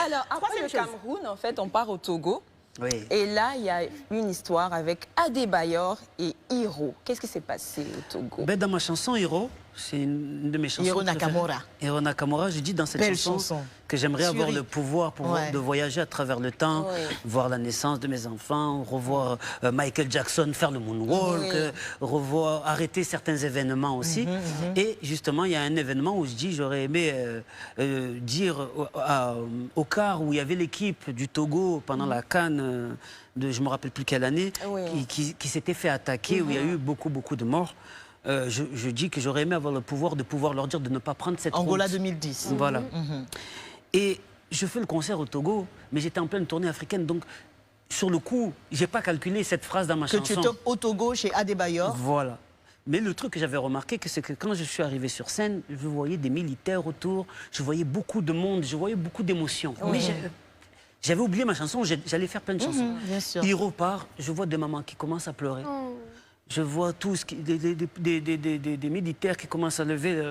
Alors, après le Troisième chose. Cameroun, en fait, on part au Togo. Oui. Et là, il y a une histoire avec Adebayor et Hiro. Qu'est-ce qui s'est passé au Togo? Ben, dans ma chanson Hiro, c'est une de mes chansons Hiro préférées. Nakamura. Hiro Nakamura, je dis dans cette Belle chanson, chanson. que j'aimerais avoir Suri. le pouvoir Ouais. de voyager à travers le temps, Oui. voir la naissance de mes enfants, revoir Michael Jackson faire le moonwalk, Oui. revoir, arrêter certains événements aussi. Et justement, il y a un événement où je dis, j'aurais aimé dire au quart où il y avait l'équipe du Togo pendant la CAN de je ne me rappelle plus quelle année, Oui. qui s'était fait attaquer, où il y a eu beaucoup de morts. Je dis que j'aurais aimé avoir le pouvoir de pouvoir leur dire de ne pas prendre cette Angola route. 2010. Voilà. Et je fais le concert au Togo, mais j'étais en pleine tournée africaine, donc sur le coup, j'ai pas calculé cette phrase dans ma Que chanson. tu étais au Togo chez Adebayor. Voilà. Mais le truc que j'avais remarqué, c'est que quand je suis arrivé sur scène, je voyais des militaires autour, je voyais beaucoup de monde, je voyais beaucoup d'émotions. Mais j'avais oublié ma chanson, j'allais faire plein de chansons. Bien sûr. Il repart, je vois des mamans qui commencent à pleurer. Je vois tous des militaires qui commencent à lever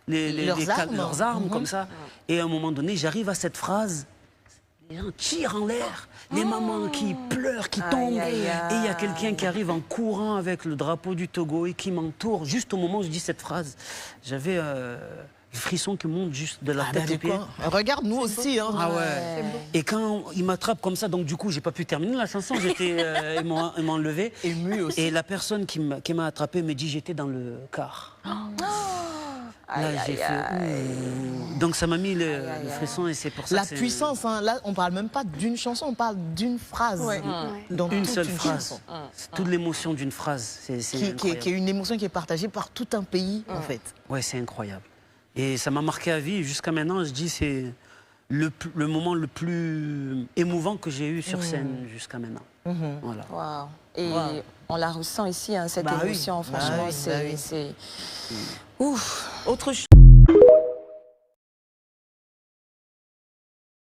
leurs armes comme ça. Et à un moment donné, j'arrive à cette phrase. Les gens tirent en l'air, les mamans qui pleurent, qui tombent. aïe, aïe. Et il y a quelqu'un qui arrive en courant avec le drapeau du Togo et qui m'entoure juste au moment où je dis cette phrase. J'avais le frisson qui monte juste de la Ah, tête bah, aux pieds. regarde, nous aussi. Hein. Ah ouais. Et quand il m'attrape comme ça, donc du coup, j'ai pas pu terminer la chanson. Ils m'ont enlevé. Ému aussi. Et la personne qui m'a attrapé me dit j'étais dans le car. Là, j'ai fait. Donc ça m'a mis le frisson et c'est pour ça La que c'est puissance, hein, là, on parle même pas d'une chanson, on parle d'une phrase. Dans une toute seule une phrase. chanson. C'est toute l'émotion d'une phrase. C'est Qui incroyable. est une émotion qui est partagée par tout un pays, en fait. Ouais, c'est incroyable. Et ça m'a marqué à vie. Jusqu'à maintenant, je dis c'est le moment le plus émouvant que j'ai eu sur scène jusqu'à maintenant. Voilà. Waouh. Et on la ressent ici, hein, cette Bah oui. émotion, Bah franchement, oui, bah oui. c'est... Ouf. Autre chose.